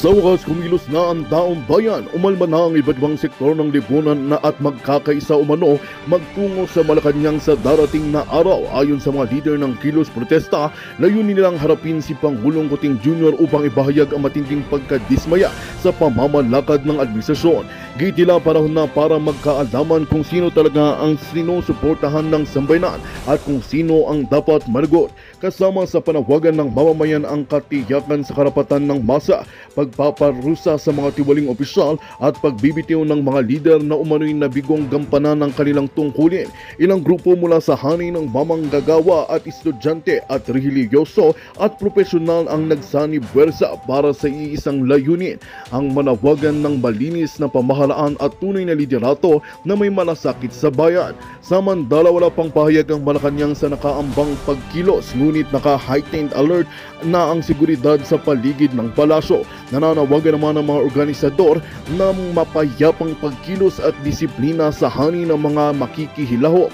Sa wakas kumilos na ang taong bayan, umalma na ang iba't ibang sektor ng lipunan na at magkakaisa umano magtungo sa Malacanang sa darating na araw. Ayon sa mga leader ng kilos protesta, layunin nilang harapin si Pangulong Kuting Jr. upang ibahayag ang matinding pagkadismaya sa pamamalakad ng administrasyon. Gitila panahon na para magkaalaman kung sino talaga ang sinusuportahan ng sambayanan at kung sino ang dapat managot. Kasama sa panawagan ng mamamayan ang katiyakan sa karapatan ng masa, pagpaparusa sa mga tiwaling opisyal at pagbibitiw ng mga lider na umano'y nabigong gampanan ng kanilang tungkulin. Ilang grupo mula sa hanay ng mamanggagawa at estudyante at religyoso at profesional ang nagsanib buwersa para sa iisang layunin, ang manawagan ng malinis na pamahalaan at tunay na liderato na may malasakit sa bayan. Samantala wala pang pahayag ang Malacanang sa nakaambang pagkilos, ngunit naka-heightened alert na ang seguridad sa paligid ng palasyo. Nananawagan naman ang mga organisador ng mapayapang pagkilos at disiplina sa hani ng mga makikihilahok.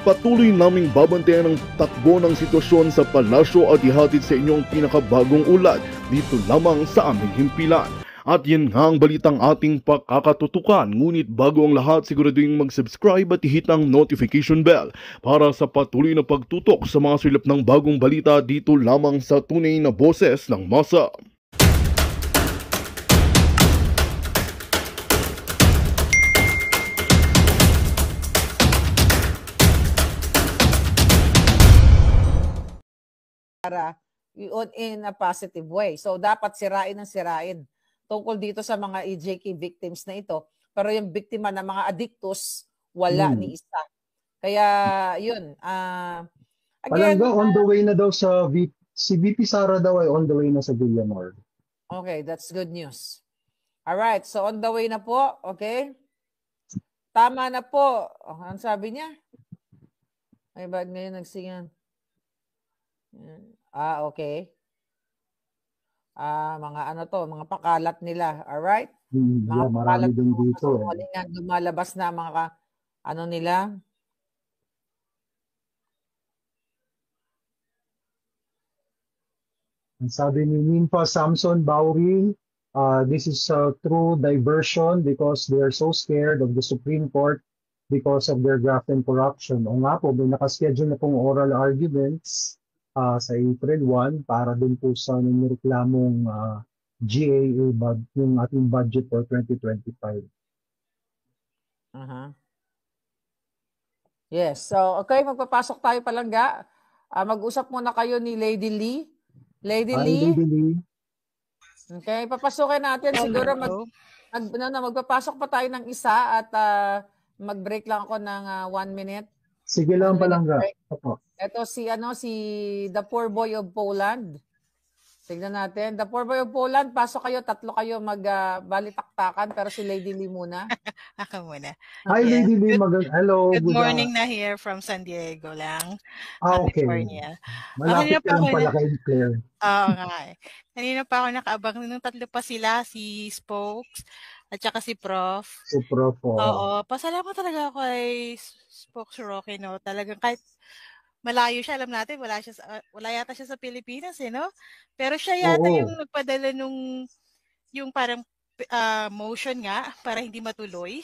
Patuloy naming babantayan ang takbo ng sitwasyon sa palasyo at ihatid sa inyong pinakabagong ulat dito lamang sa aming himpilan. At yan nga ang balitang ating pakakatutukan. Ngunit bago ang lahat, siguraduhin mag-subscribe at i-hit ang notification bell para sa patuloy na pagtutok sa mga silip ng bagong balita dito lamang sa tunay na boses ng masa. Para in a positive way. So dapat sirain ang sirain tungkol dito sa mga EJK victims na ito. Pero yung biktima ng mga addictus, wala ni isa. Kaya yun. Again, Palangga, on the way na daw si VP Sara daw ay on the way na sa Villamor. Okay, that's good news. Alright, so on the way na po. Okay? Tama na po. Ano sabi niya? Ay, ba't ngayon nagsingan? Okay. Mga ano to, mga pakalat nila. Alright? Yeah, marami din dito. Lumalabas na mga ano nila. Sabi ni Ninfa Samson Bauring, this is a true diversion because they are so scared of the Supreme Court because of their graft and corruption. O nga po, may nakaschedule na pong oral arguments sa April 1 para dun po sa nireklamong GAA yung ating budget for 2025. Yes. So, okay, magpapasok tayo palangga. Mag-usap muna kayo ni Lady Lee. Lady Lee. Okay, papasukin natin. Siguro magpapasok pa tayo ng isa at mag-break lang ako ng 1 minute. Sige lang palangga. Ito si The Poor Boy of Poland. Tignan natin. The Poor Boy of Poland, pasok kayo, tatlo kayo magbalitaktakan, pero si Lady Lee muna. Ako muna. Hi, Lady Lee. Hello. Good morning na here from San Diego lang. Okay. California. Malapit ka lang pala kay Claire. Oo nga eh. Kanina pa ako nakaabang nung tatlo pa sila, si Spokes at saka si Prof. Si Prof. Oo. Pasalamat talaga ako kay Spokes Rocky, no? Talagang kahit malayo siya, alam natin, wala yata siya sa Pilipinas, no? Pero siya yata yung nagpadala yung parang motion nga para hindi matuloy.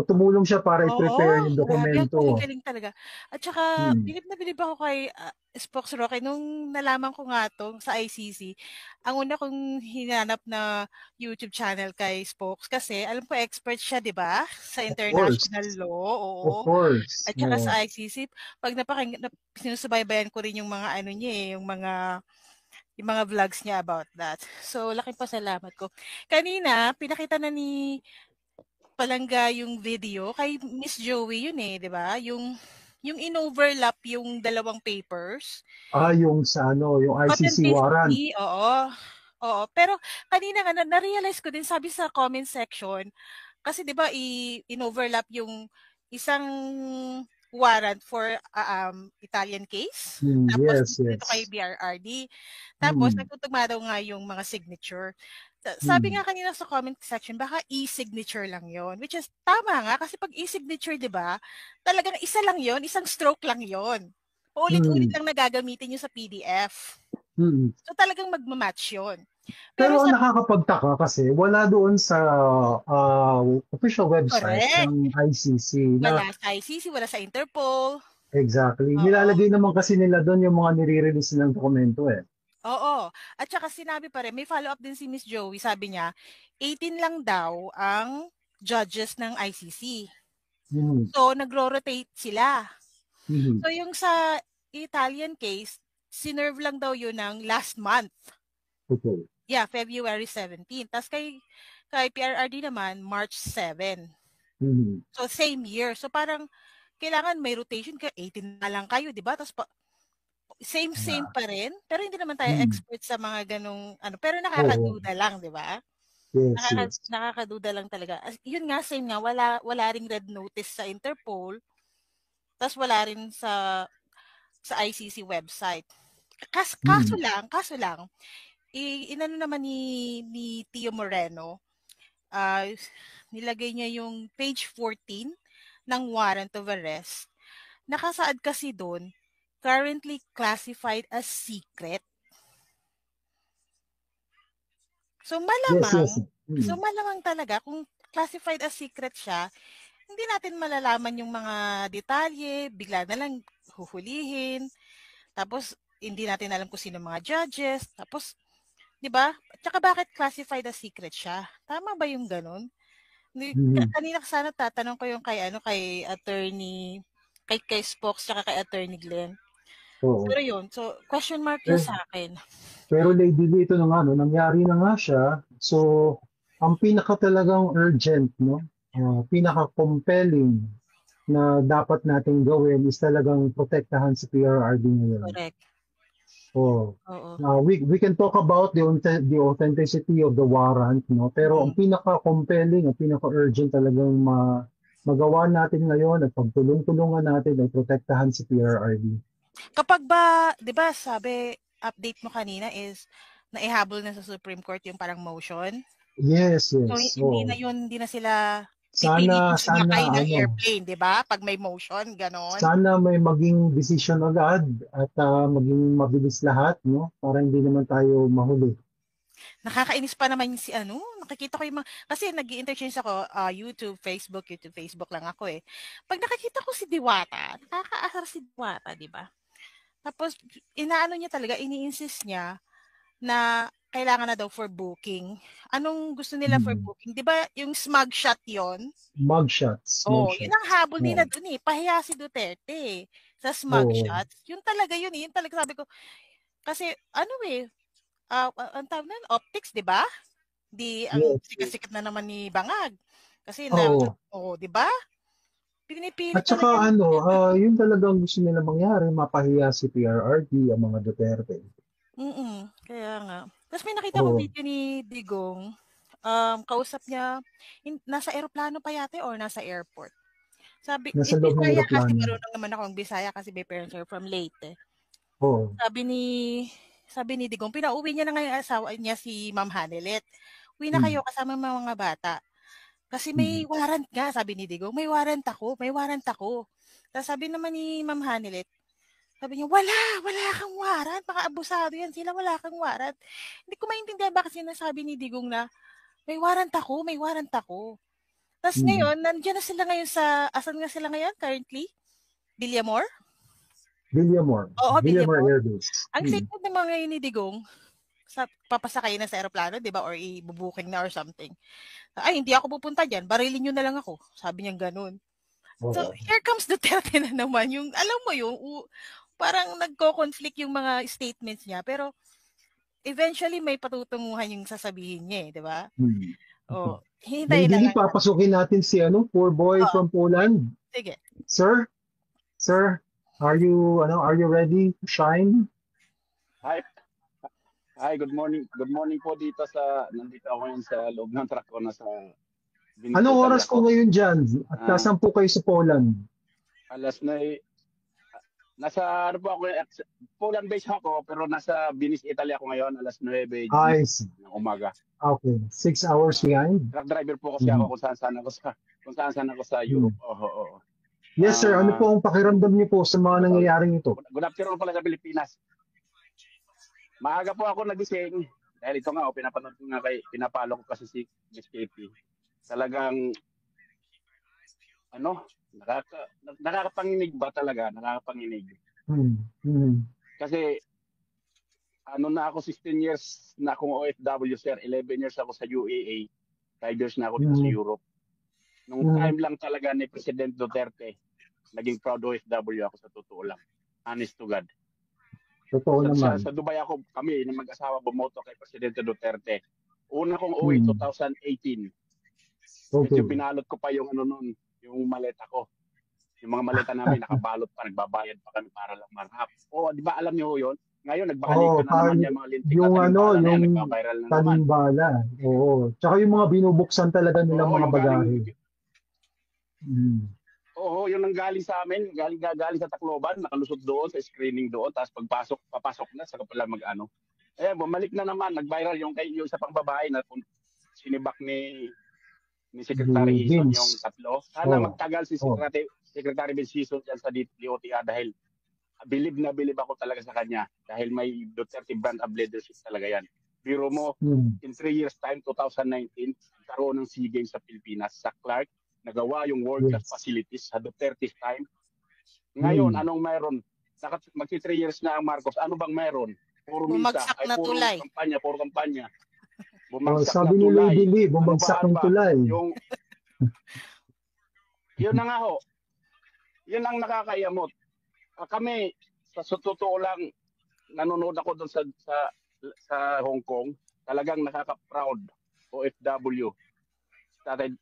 Tumulong siya para i-prepare yung dokumento. Galing talaga. At saka, bilib na bilib ako kay Spokes Rocky. Nung nalaman ko nga to sa ICC, ang una kong hinanap na YouTube channel kay Spokes kasi alam ko expert siya, di ba? Sa international law. Oo. Of course. At saka sa ICC, pag sinusubaybayan ko rin yung mga yung mga vlogs niya about that. So, laking pasalamat ko. Kanina, pinakita na ni Palangga yung video kay Miss Joey yun di ba? Yung in-overlap yung dalawang papers. Yung yung ICC warrant. Oo. Pero kanina nga, na-realize ko din, sabi sa comment section, kasi di ba in-overlap yung isang warrant for Italian case. Tapos dito kay BRRD. Tapos nagtutugma daw nga yung mga signature. Sabi nga kanina sa comment section, baka e-signature lang yon, which is tama nga kasi pag e-signature, 'di ba? Talagang isa lang yon, isang stroke lang yon. Paulit-ulit lang na gagamitin nyo sa PDF. So talagang magma-match yon. Pero Pero sa ang nakakapagtaka kasi wala doon sa official website correct. ng ICC Wala na sa ICC, wala sa Interpol. exactly. Oo. Nilalagay naman kasi nila doon yung mga nire-release nilang dokumento eh. Oo. At saka sinabi pa rin, may follow-up din si Miss Joey, sabi niya, 18 lang daw ang judges ng ICC. Mhm. So, nagro-rotate sila. Mhm. So, yung sa Italian case, sinerve lang daw yun ng last month. Okay. Yeah, February 17. Tapos kay PRRD naman, March 7. Mhm. So, same year. So, parang kailangan may rotation ka, 18 na lang kayo, di ba? Tapos same Yeah. pa rin. Pero hindi naman tayo Mhm. expert sa mga ganong ano. Pero Oo. nakakaduda lang, di ba? Yes, yes. Nakakaduda lang talaga. Yun nga, same nga, wala ring red notice sa Interpol. Tapos wala rin sa ICC website. Kaso Mhm. lang, inano naman ni Tio Moreno, ah, nilagay niya yung page 14 ng warrant of arrest. Nakasaad kasi doon, currently classified as secret. So Yes, yes. Mhm. malamang talaga kung classified as secret siya, hindi natin malalaman yung mga detalye, bigla na lang huhulihin, tapos hindi natin alam kung sino mga judges, tapos 'di ba? Tsaka bakit classified as secret siya? Tama ba yung ganun? Mhm. Kanina sana tatanong ko yung kay attorney kay Spokes tsaka kay attorney Glenn. Oo. Pero yun, so question mark yun Eh, sa akin. pero Lady Lee, ito na nga, no, nangyari na nga siya. So, ang pinaka talagang urgent, no, pinaka-compelling na dapat nating gawin is talagang protektahan si PRRD ngayon. Correct. Oh. Oo. We can talk about the authenticity of the warrant, no? Pero ang pinaka-compelling, ang pinaka-urgent talagang magawa natin ngayon at pagtulong-tulungan natin ay protektahan si PRRD. Kapag ba, 'di ba, sabi update mo kanina is naihabol na sa Supreme Court yung parang motion. Yes, So yes. Oh. hindi na sila Sana, pipilitin sana sumakay ng ano, airplane, 'di ba? Pag may motion, ganon. sana may maging decision agad at maging mabilis lahat, no? Para hindi naman tayo mahuli. Nakakainis pa naman si ano, nakikita ko yung mga, kasi nag-i-interchange ako, YouTube, Facebook lang ako eh. Pag nakikita ko si Diwata, nakakaasar si Diwata, di ba? Tapos, inaano niya talaga, ini-insist niya na kailangan na daw for booking. Anong gusto nila for booking? Di ba yung smug shot yon? Mugshots, Oh, yun ang mugshots. habol nila Oh. dun eh. Pahiya si Duterte sa smug Oo. shots. Yun talaga yun eh. Yun talaga sabi ko. Kasi ano eh, ang tawag na, optics, di ba? Di ang Yes, yes. sikat-sikat na naman ni Bangag. Kasi Oo. di ba? Pinipilit At saka talaga ano, nila. yun talagang gusto nila mangyari, mapahiya si PRRD, ang mga Duterte. Kaya nga. Tapos may nakita ko Oo. video ni Digong, kausap niya, nasa eroplano pa yate or nasa airport. Sabi, Nasa loob ng Bisaya kasi, eroplano. marunong naman akong Bisaya kasi my parents are from Leyte. Oo. Sabi ni Digong, pinauwi niya na ngayon asawa niya si Ma'am Hanelet. Uwi na kayo kasama mga bata. Kasi may warrant nga, sabi ni Digong, may warrant ako. Tapos sabi naman ni Ma'am Hanelet, sabi niya, wala kang warrant. Baka abusado yan sila, wala kang warrant. Hindi ko maintindihan bakit sinasabi ni Digong na, may warrant ako. Tapos ngayon, nandiyan na sila ngayon asan nga sila ngayon currently? Villamor? Villamor. Oo, Villamor Villamor. Air Base. Ang statement naman ngayon ni Digong, papasakay na sa aeroplano, di ba? Or i-booking na or something. Ay, hindi ako pupunta dyan. Barilin nyo na lang ako. Sabi niya ganun. So, here comes Duterte na naman. Yung, alam mo yung, parang nagko-conflict yung mga statements niya. Pero, eventually, may patutunguhan yung sasabihin niya eh, di ba? Oh, hintayin na Hindi lang. papasukin natin si poor boy from Poland. Sige. Sir, are you ready to shine? Hi, good morning. Good morning po nandito ako ngayon sa loob ng truck ko na sa Anong oras po ngayon dyan? At nasan po kayo sa Poland? Alas na nasa Poland base ako pero nasa Venice, Italy ako ngayon, alas 9 ng umaga. Okay, 6 hours behind? Truck driver po kasi ako kung saan ako sa Europe. Yes sir, ano po ang pakiramdam niyo po sa mga nangyayaring ito? Good afternoon pala sa Pilipinas. Maaga po ako nagising Dahil ito nga, pinapanood ko nga pinapalo ko kasi si Miss KP. Talagang, nakakapanginig ba talaga? Nakakapanginig. Kasi, na ako 16 years na akong OFW, sir. 11 years ako sa UAE. 5 years na ako dito sa Europe. Nung time lang talaga ni President Duterte, naging proud OFW ako sa totoo lang. Honest to God. Totoo naman. Sa Dubai kami na mag-asawa bumoto kay Presidente Duterte. Una kong uwi, 2018. Medyo binalot ko pa yung yung maleta ko. Yung mga maleta namin nakabalot pa, nagbabayad pa kami para lang marhap. Di ba alam niyo yun? Ngayon, nagbakalito na naman yung mga lintik yung na yung nagbabiral na naman. talimbala. Oo. Tsaka yung mga binubuksan talaga nilang mga bagahe. Oo, yun ang galing sa amin. Galing sa Tacloban, nakalusot doon, sa screening doon. Tapos papasok na, saka pala mag-ano. Bumalik na naman, nag-viral yung isa pang babae na sinibak ni Secretary Hison yung tatlo. Sana magtagal si Secretary Vince Hison dyan sa DOTR dahil bilib ako talaga sa kanya dahil may Duterte brand of leadership talaga yan. Biro mo, in 3 years time, 2019, karoon ng SEA Games sa Pilipinas. Sa Clark, nagawa yung world-class facilities sa Duterte's time. Ngayon, anong meron? Magsi 3 years na ang Marcos. Ano bang meron? Puro misa. Puro kampanya. Bumagsak sabi na ni tulay. Lady Lee, bumagsak ng tulay. Yun na nga ho. Yun ang nakakayamot. Kami, sa totoo lang, nanonood ako doon sa Hong Kong. Talagang nakaka-proud OFW.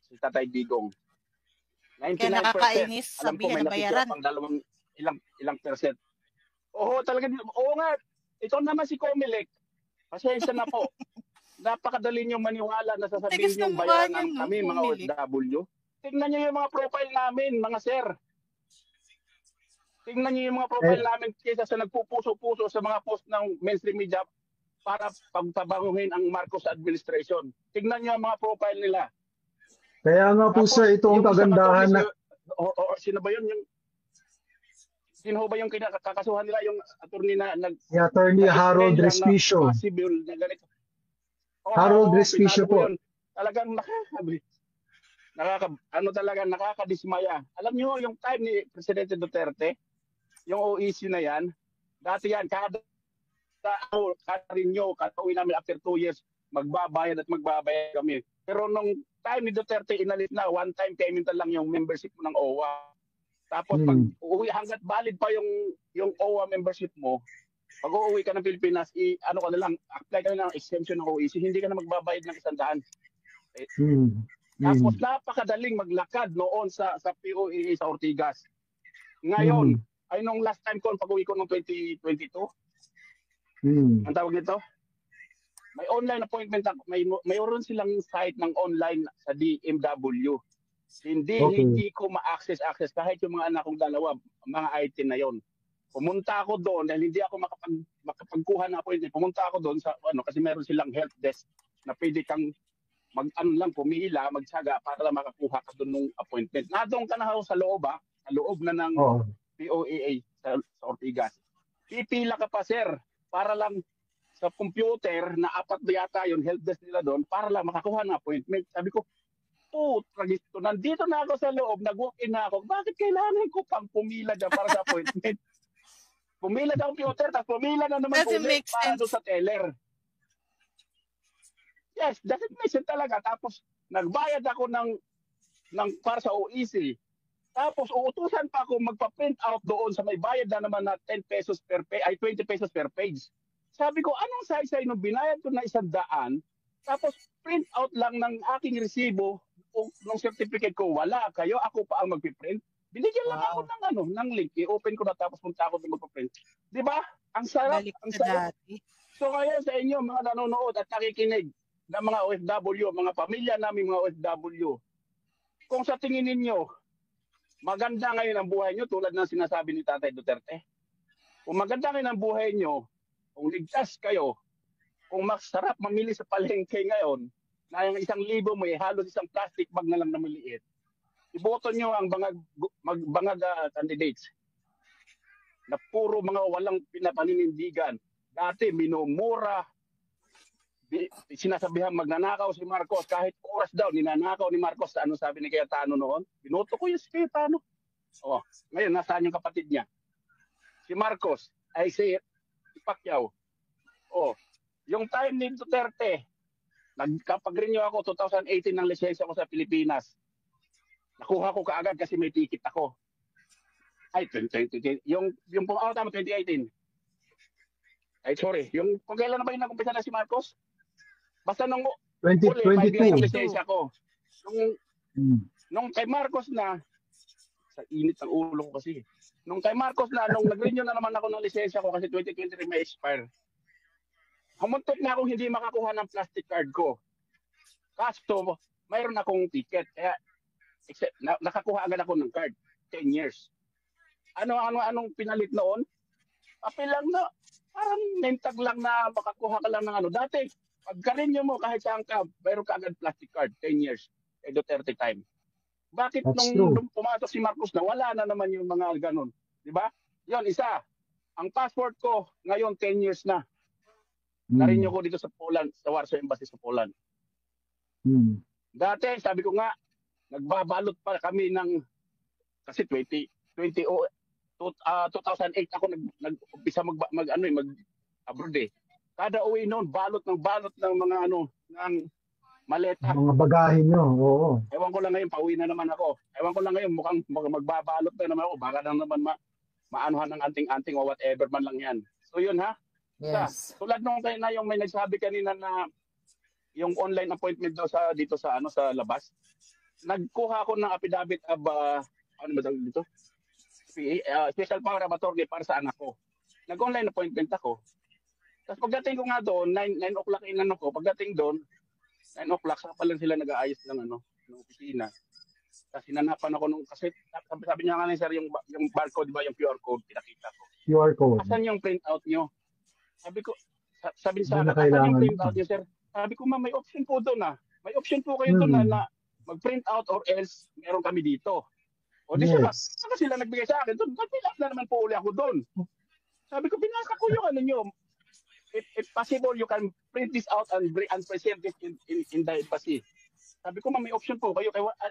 Si Tatay Digong. 99%. Kaya nakakainis sabihin na bayaran. Pang ilang percent. Talaga. Oo nga. Ito naman si Comelec. Pasensya na po. Napakadali nyo maniwala na sasabihin yung bayaran kami, mga OFW. Tingnan nyo yung mga profile namin, mga sir. Tingnan nyo yung mga profile namin kaysa sa nagpupuso-puso sa mga post ng mainstream media para pagpabanguhin ang Marcos administration. Tingnan nyo ang mga profile nila. Kaya nga po sir, ito ang kagandahan na... Sino ba yun? Sino ba yung kakasuhan nila? Yung attorney na... Attorney Harold Respicio. Possible na ganito. Harold Respicio po. Talagang nakakadismaya. Alam niyo yung time ni Presidente Duterte, yung OEC na yan, dati yan, kada uwi namin after 2 years, magbabayad kami. Pero nung time ni Duterte, inalis na, one time payment lang yung membership mo ng OWA. Tapos pag uwi, hanggat valid pa yung OWA membership mo, pag uuwi ka ng Pilipinas, apply ka na ng exemption ng OEC, hindi ka na magbabayad ng 100. Tapos napakadaling maglakad noon sa POEA sa Ortigas. Ngayon, ay nung last time ko, pag-uwi ko noong 2022, ang tawag nito, may online appointment, mayroon silang site ng online sa DMW. Hindi ko ma-access kahit yung mga anak kong dalawa, mga IT na yon. Pumunta ako doon dahil hindi ako makapagkuha ng appointment. Pumunta ako doon sa kasi meron silang help desk na pwede kang pumila, magsaga para lang makakuha ka doon ng appointment. Doon ka na sa loob sa loob na ng POEA sa Ortigas. Pipila ka pa sir para lang sa computer na 4 yata yung help desk nila doon para lang makakuha ng appointment. Sabi ko, tragisto, nandito na ako sa loob, nag-walk-in na ako. Bakit kailangan ko pang pumila dyan para sa appointment? Pumila sa computer, tapos pumila na naman para doon sa teller. Yes, doesn't make sense talaga. Tapos nagbayad ako ng para sa OEC. Tapos uutusan pa ako magpa-print out doon sa may bayad na naman na 10 pesos per page, ay 20 pesos per page. Sabi ko, anong saysay nung binayad ko na 100, tapos print out lang ng aking resibo ng certificate ko, wala kayo, ako pa ang magpiprint. Binigyan lang ako ng link, i-open ko na tapos punta ako doon magpa-print. Di ba? Ang sarap, ang sarap. So ngayon sa inyo, mga nanonood at nakikinig ng mga OFW, mga pamilya namin mga OFW, kung sa tingin ninyo, maganda ngayon ang buhay nyo tulad ng sinasabi ni Tatay Duterte. Kung maganda ngayon ang buhay nyo, kung ligtas kayo, kung masarap mamili sa palengke ngayon, na yung 1,000 mo halos isang plastic bag na lang na maliit, iboto nyo ang bangag candidates na puro mga walang pinapaninindigan. Dati minumura, sinasabihan magnanakaw si Marcos, kahit oras daw, ninanakaw ni Marcos. Ano sabi ni Cayetano noon? Binoto ko yung si Cayetano. Oh, ngayon, nasaan yung kapatid niya? Si Marcos, ay si Pacquiao. Oh, yung time ni Duterte, nagkapag-renew ako 2018 ng lisensya ko sa Pilipinas. Nakuha ko kaagad kasi may ticket ako. Ay, 2018. Yung tama, 2018. Ay, sorry. Kung kailan na ba yung nakumpisa na si Marcos? Basta nung 2022. Yung lisensya ko. Nung kay Marcos na, sa init ng ulo ko kasi. Nung kay Marcos na, nung nag-renew na naman ako ng lisensya ko kasi 2023 may expire. Humuntot na akong hindi makakuha ng plastic card ko. Kaso, mayroon akong ticket. Kaya, nakakuha agad ako ng card. 10 years. Anong pinalit noon? Papel lang na, parang nentag lang na makakuha ka lang ng ano. Dati, pagka-renew mo kahit saan ka, mayroon ka agad plastic card, 10 years. Kay Duterte time. Bakit nung pumatok si Marcos na wala na naman yung mga ganun? Di ba? Yon, isa. Ang passport ko, ngayon 10 years na. Na-renew ko dito sa Poland, sa Warsaw Embassy sa Poland. Dati, sabi ko nga, nagbabalot pa kami ng, kasi 2008 ako nag-umpisa mag-abroad eh. Kada uwi noon, balot ng mga ng maleta. Mga bagahe nyo, oo. Ewan ko lang ngayon, pauwi na naman ako. Ewan ko lang ngayon, mukhang magbabalot na naman ako. Baka lang naman maanuhan ng anting-anting o whatever man lang yan. So yun ha. Yes. Tulad nung kayo na yung may nagsabi kanina na yung online appointment daw dito sa labas. Nagkuha ako ng affidavit of ano ba dito? Special power of attorney para sa anak ko. Nag-online appointment ako. Tapos pagdating ko nga doon, 9 o'clock inano ko. Pagdating doon, 9 o'clock, saka pa lang sila nag-aayos ng ng opisina. Tapos hinanapan ako kasi sabi niya nga sir, yung barcode, di ba, yung QR code, pinakita ko. QR code. Asan yung printout nyo? Sabi ko, sabi sa akin, asan yung printout nyo, sir? Sabi ko, may option po doon na. May option po kayo doon na mag-print out or else meron kami dito. O di siya ba? Saka sila nagbigay sa akin doon. Nagpilas na naman po uli ako doon. Sabi ko, binasa ko yung ano nyo. If possible, you can print this out and present this in the embassy. Sabi ko, may option po kayo.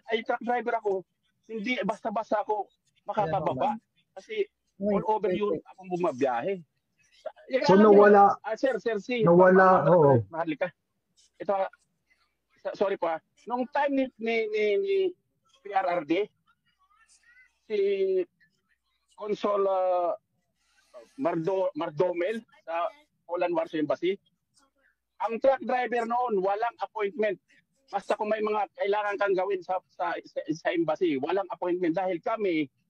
Ay, truck driver ako. Hindi, basta-basta ako makakababa. Kasi all over Europe akong bumabiyahe. So nawala. Sir, nawala, oo. Mahalika. Ito, sorry po. Nung time ni PRRD, si Consul Mardomel sa Poland Warsaw Embassy, ang truck driver noon, walang appointment. Basta kung may mga kailangan kang gawin sa embassy, walang appointment dahil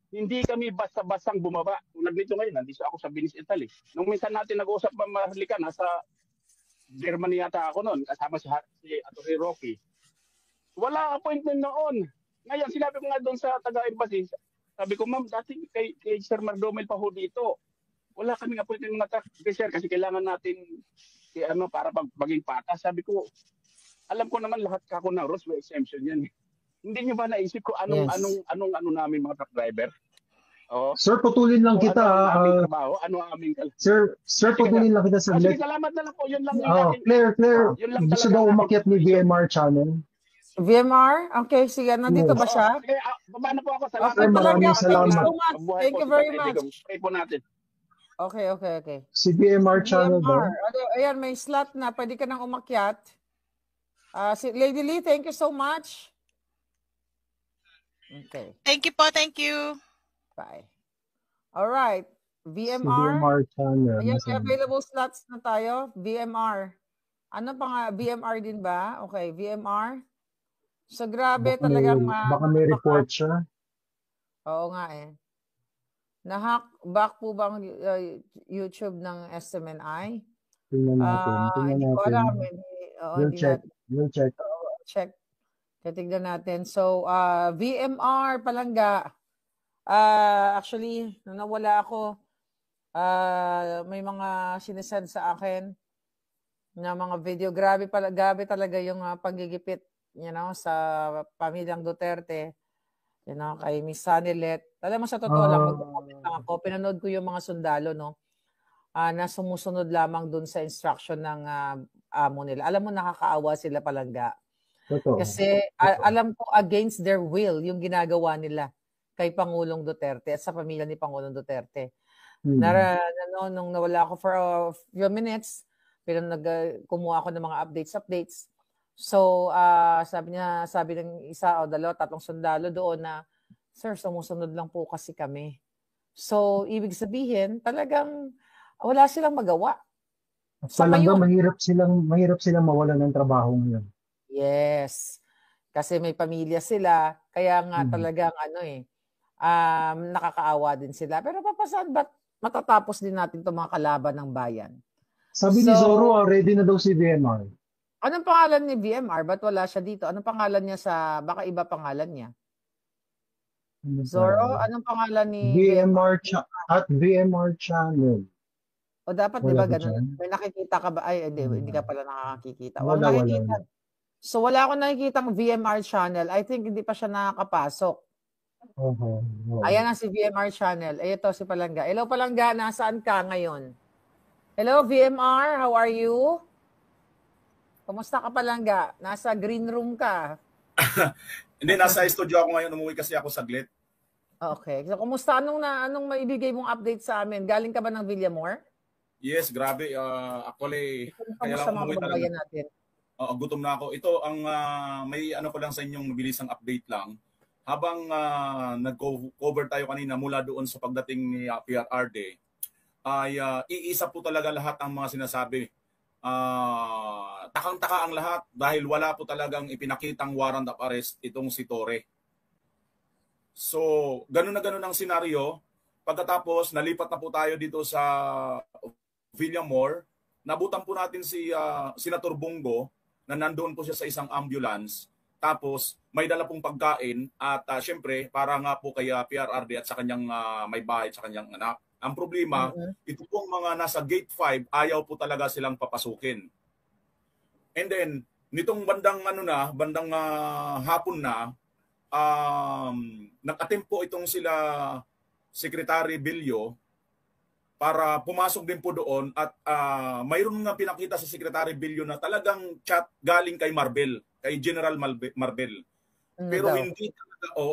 hindi kami basta-bastang bumaba. Kung nandito ngayon, nandito ako sa Venice, Italy. Nung minsan natin nag-uusap, Maharlika, nasa Germany yata ako noon, kasama si Atty. Rocky. Wala appointment noon. Ngayon, sinabi ko nga doon sa taga-embassy, sabi ko, ma'am, dati kay Sir Mardomel pa ho dito. Wala kaming appointment mga truck driver kasi kailangan natin para maging patas. Sabi ko, alam ko naman lahat kako ng rules, may exemption yan. Hindi niyo ba naisip ko anong namin mga truck driver? Oh. Sir, putulin lang kita. Sir, putulin lang kita sa sige, salamat na lang po. Yun lang. Claire, gusto daw umakyat ni VMR channel. VMR? Okay, sige. Nandito ba siya? Okay, baba na po ako. Salamat. Okay, maraming salamat. Thank you so much. Thank you very much. Pray po natin. Okay. Si VMR channel daw. Ayan, may slot na. Pwede ka nang umakyat. Si Lady Lee, thank you so much. Okay. Thank you po, thank you. Bye. All right. VMR. Si VMR channel. Ayan, may available slots na tayo. VMR. Ano pa nga? VMR din ba? Okay, VMR. So, grabe baka talagang... baka may report siya. Oo nga eh. Na-hack back po bang YouTube ng SMNI? Tingnan natin. Hindi ko alam. We'll check. Check. Titignan natin. So, VMR Palangga. Actually, nung nawala ako, may mga sinesend sa akin na mga video. Grabe talaga yung paggigipit, sa pamilyang Duterte, kay Miss Sanilet. Alam mo, sa totoo lang, mag-comment lang ako. Pinanood ko yung mga sundalo, no? na sumusunod lamang dun sa instruction ng amo nila. Alam mo, nakakaawa sila palangga. Totoo. Kasi alam ko against their will yung ginagawa nila kay Pangulong Duterte at sa pamilya ni Pangulong Duterte. Nung nawala ako for a few minutes, pero kumuha ako ng mga updates. So, sabi ng isa o dalawa, tatlong sundalo doon na, sir, sumusunod lang po kasi kami. So, ibig sabihin, talagang wala silang magawa. Palangga, mahirap silang mawalan ng trabaho ngayon. Yes. Kasi may pamilya sila, kaya nga talagang nakakaawa din sila. Pero papasan ba't matatapos din natin itong mga kalaban ng bayan? Sabi ni Zorro, ready na daw si VMR. Anong pangalan ni VMR? Ba't wala siya dito? Anong pangalan niya baka iba pangalan niya? Zorro, anong pangalan ni VMR at VMR channel? O dapat, di ba ganun? May nakikita ka ba? Ay, hindi ka pala nakakikita. Wala. So, wala akong nakikitang VMR channel. I think hindi pa siya nakakapasok. Ayan na si VMR channel. Ito si Palangga. Hello, Palangga. Nasaan ka ngayon? Hello, VMR. How are you? Kumusta ka, Palangga? Nasa green room ka? Hindi, nasa studio ako ngayon. Umuwi kasi ako saglit. Okay. So, kumusta? Anong maibigay mong update sa amin? Galing ka ba ng Villamor? Yes, grabe. Actually, kaya lang umuwi talaga. Natin? Gutom na ako. Ito, may ano ko lang sa inyong mabilisang update lang. Habang nag-cover tayo kanina mula doon sa pagdating ni PRRD, ay iisa po talaga lahat ang mga sinasabi. Takang-taka ang lahat dahil wala po talagang ipinakitang warrant of arrest itong si Torre. So, ganun na ganun ang senaryo. Pagkatapos, nalipat na po tayo dito sa Villamor. Nabutan po natin si Senator Bongo na nandoon po siya sa isang ambulance. Tapos, may dala pong pagkain at syempre, para nga po kay PRRD at sa kanyang may bahay sa kanyang anak. Ang problema, ito pong mga nasa gate 5, ayaw po talaga silang papasukin. And then, nitong bandang hapon na, nag-attempt po itong sila Secretary Bilyo para pumasok din po doon at mayroon nga pinakita sa Secretary Bilyo na talagang chat galing kay Marbel, kay General Marbel. Pero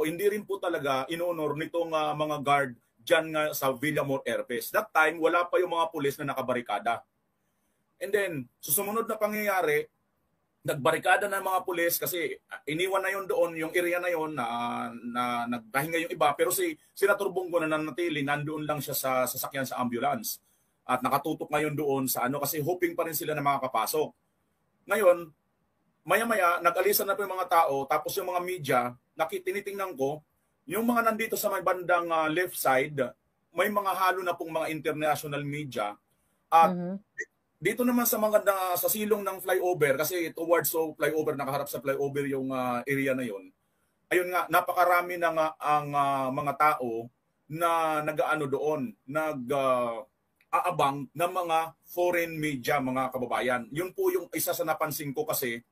hindi rin po talaga inonor nitong mga guard dyan nga sa Villamor Airbase. That time, wala pa yung mga pulis na nakabarikada. And then, susunod na pangyayari, nagbarikada na mga pulis kasi iniwan na yon doon, yung area na yon na nagpahinga yung iba. Pero si Senator Bongo na nanatili, nandoon lang siya sa sasakyan sa ambulance. At nakatutok ngayon doon sa kasi hoping pa rin sila na makakapasok. Ngayon, maya-maya, nag-alisan na po yung mga tao, tapos yung mga media, tinitingnan ko, yung mga nandito sa may bandang left side, may mga halo na pong mga international media. At dito naman sa sa silong ng flyover, kasi towards flyover, nakaharap sa flyover yung area na yon. Ayun nga, napakarami na nga ang mga tao na nag-aano doon, aabang ng mga foreign media, mga kababayan. Yun po yung isa sa napansin ko kasi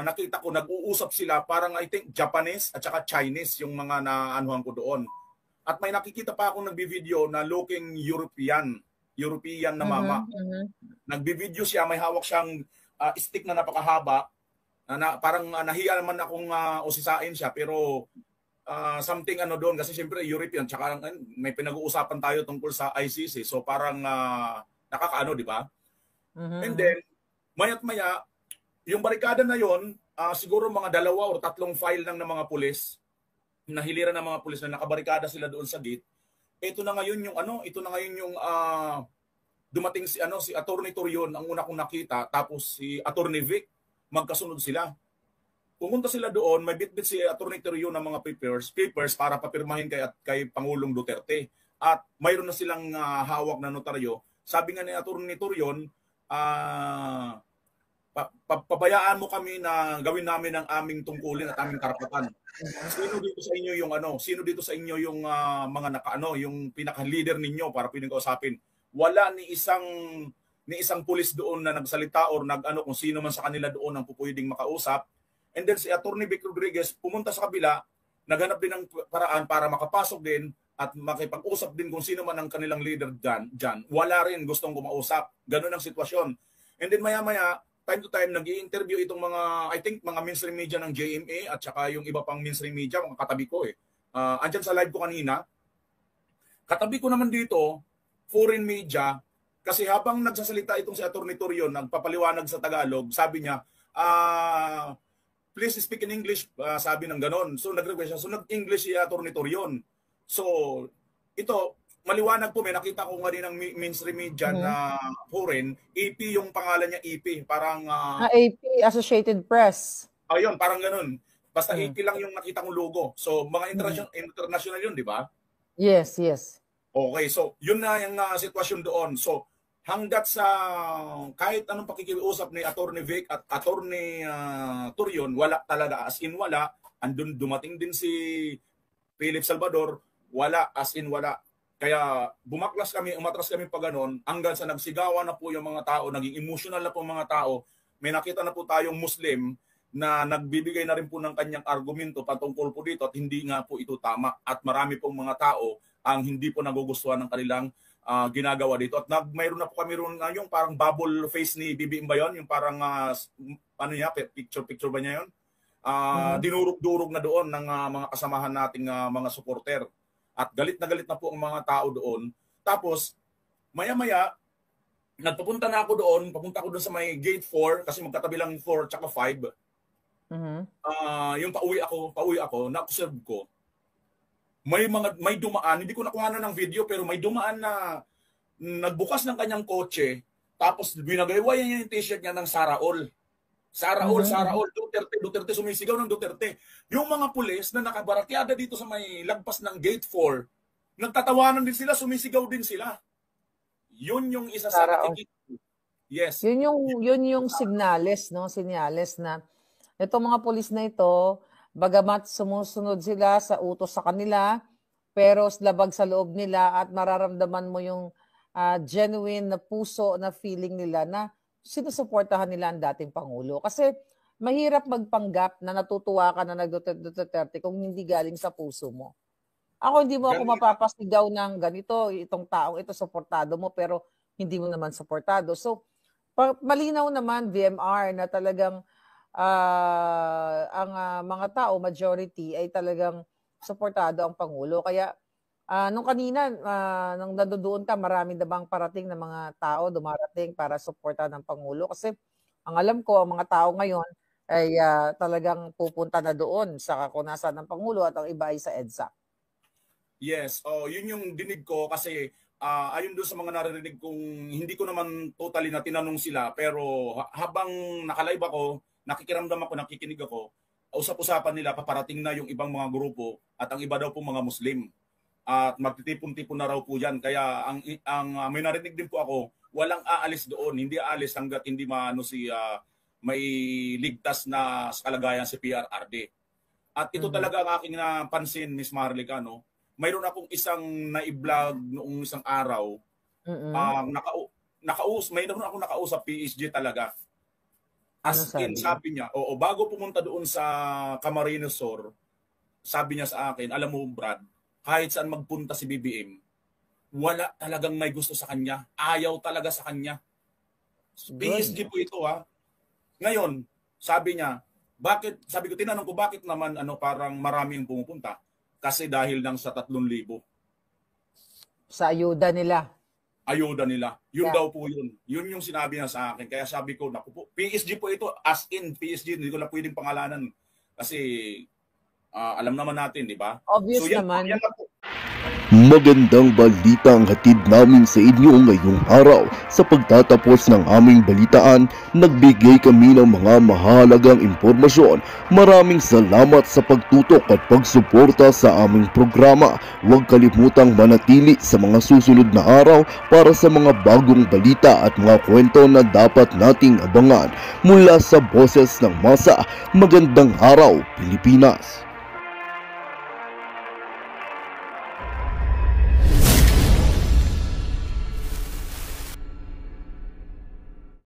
nakita ko, nag-uusap sila, parang I think Japanese at saka Chinese yung mga naanuhan ko doon. At may nakikita pa akong nagbi-video na looking European na mama. Nagbi-video siya, may hawak siyang stick na napakahaba, parang nahiya naman akong usisain siya, pero something doon, kasi siyempre European, tsaka may pinag-uusapan tayo tungkol sa ICC, so parang nakakaano, di ba? And then, maya't maya, yung barikada na yon, siguro mga 2 o 3 file lang ng mga pulis, nahiliran ng mga pulis na nakabarikada sila doon sa gate. Ito na ngayon yung dumating si Attorney Torion ang una kong nakita, tapos si Attorney Vic, magkasunod sila. Pumunta sila doon, may bitbit si Attorney Torion ng mga papers para papirmahin kay Pangulong Duterte. At mayroon na silang hawak na notaryo. Sabi nga ni Attorney Torion, pabayaan mo kami na gawin namin ang aming tungkulin at aming karapatan. Sino dito sa inyo yung mga yung pinaka-leader ninyo para pinag-usapin? Wala ni isang pulis doon na nagsalita or kung sino man sa kanila doon ang pupwedeng makausap. And then si Attorney Vic Rodriguez pumunta sa kabila, naghanap din ng paraan para makapasok din at makipag-usap din kung sino man ang kanilang leader dyan, wala rin gustong kumausap. Ganun ang sitwasyon. And then maya-maya, time to time, nag-i-interview itong mga, I think, mga mainstream media ng JMA at saka yung iba pang mainstream media, mga katabi ko eh. Andyan sa live ko kanina, katabi ko naman dito, foreign media, kasi habang nagsasalita itong si Atty. Torion, nagpapaliwanag sa Tagalog, sabi niya, please speak in English, sabi ng ganon. So nag-request siya, so nag-English si Atty. Torion. So, ito, maliwanag po, may nakita ko nga rin ng mainstream media na foreign, AP yung pangalan niya, AP. Parang... AP, Associated Press. Ayun, parang ganun. Basta AP lang yung nakita kong logo. So, mga international yun, di ba? Yes, yes. Okay, so yun na yung sitwasyon doon. So, hanggat sa kahit anong pakikiusap ni Atty. Vic at Atty. Torion, wala talaga, as in wala. Andun dumating din si Philip Salvador, wala, as in wala. Kaya bumaklas kami, umatras kami pa ganon, hanggang sa nagsigawan na po yung mga tao, naging emotional na po mga tao. May nakita na po tayong Muslim na nagbibigay na rin po ng kanyang argumento patungkol po dito at hindi nga po ito tama. At marami pong mga tao ang hindi po nagugustuhan ng kanilang ginagawa dito. At mayroon na po kami ron yung parang bubble face ni BBM ba yun? Yung parang, ano niya, picture ba niya yun? Dinurog-durog na doon ng mga kasamahan nating mga supporter. At galit na po ang mga tao doon. Tapos, maya-maya, nagpapunta na ako doon, papunta ako doon sa may gate 4, kasi magkatabi lang 4 tsaka 5. Yung pauwi ako, na-observe ko, may dumaan, hindi ko nakuha na ng video, pero may dumaan na nagbukas ng kanyang kotse, tapos binagayway niya yung t-shirt niya ng Sara All. Sara All, Duterte, sumisigaw ng Duterte. Yung mga pulis na nakabarakyada dito sa may lagpas ng gate 4, nagtatawanan din sila, sumisigaw din sila. Yun yung isa sa yes. Yun yung signales, no? Sinyales na itong mga pulis na ito, bagamat sumusunod sila sa utos sa kanila, pero labag sa loob nila at mararamdaman mo yung genuine na puso na feeling nila na sinusuportahan nila ang dating Pangulo. Kasi mahirap magpanggap na natutuwa ka na nag-Duterte kung hindi galing sa puso mo. Ako, hindi mo ako mapapasigaw ng ganito, itong taong ito, suportado mo, pero hindi mo naman suportado. So, malinaw naman, VMR, na talagang ang mga tao, majority, ay talagang suportado ang Pangulo. Kaya, nung kanina, nung nandoon ka, marami na bang parating na mga tao dumarating para suportahan ng Pangulo? Kasi, ang alam ko, ang mga tao ngayon ay talagang pupunta na doon sa kakunasan ng Pangulo at ang iba ay sa EDSA. Yes, yun yung dinig ko kasi ayon doon sa mga naririnig kong hindi ko naman totally na tinanong sila, pero habang nakalive ako, nakikiramdam ako, nakikinig ako, usap-usapan nila, paparating na yung ibang mga grupo at ang iba daw po mga Muslim. At magtitipon-tipon na raw po yan. Kaya ang may narinig din po ako, walang aalis doon, hindi aalis hanggat hindi may ligtas na kalagayan si PRRD. At ito talaga ang aking napansin, Miss Marlica, no? Mayroon akong isang na-vlog noong isang araw. Mayroon akong nakausap PSG talaga. As in, sabi niya, bago pumunta doon sa Camarines Sur, sabi niya sa akin, alam mo Brad, kahit saan magpunta si BBM, wala talagang may gusto sa kanya. Ayaw talaga sa kanya. PSG po ito ha. Ngayon, sabi niya, sabi ko, tinanong ko, bakit naman parang marami ang pumupunta? Kasi dahil lang sa 3,000. Sa ayuda nila. Ayuda nila. Yun daw po yun. Yun yung sinabi niya sa akin. Kaya sabi ko, naku po, PSG po ito, as in PSG, hindi ko na pwedeng pangalanan. Kasi alam naman natin, di ba? Obvious naman. Yan lang po. Magandang balita ang hatid namin sa inyo ngayong araw. Sa pagtatapos ng aming balitaan, nagbigay kami ng mga mahalagang impormasyon. Maraming salamat sa pagtutok at pagsuporta sa aming programa. Huwag kalimutang manatili sa mga susunod na araw para sa mga bagong balita at mga kwento na dapat nating abangan. Mula sa Boses ng Masa, magandang araw, Pilipinas!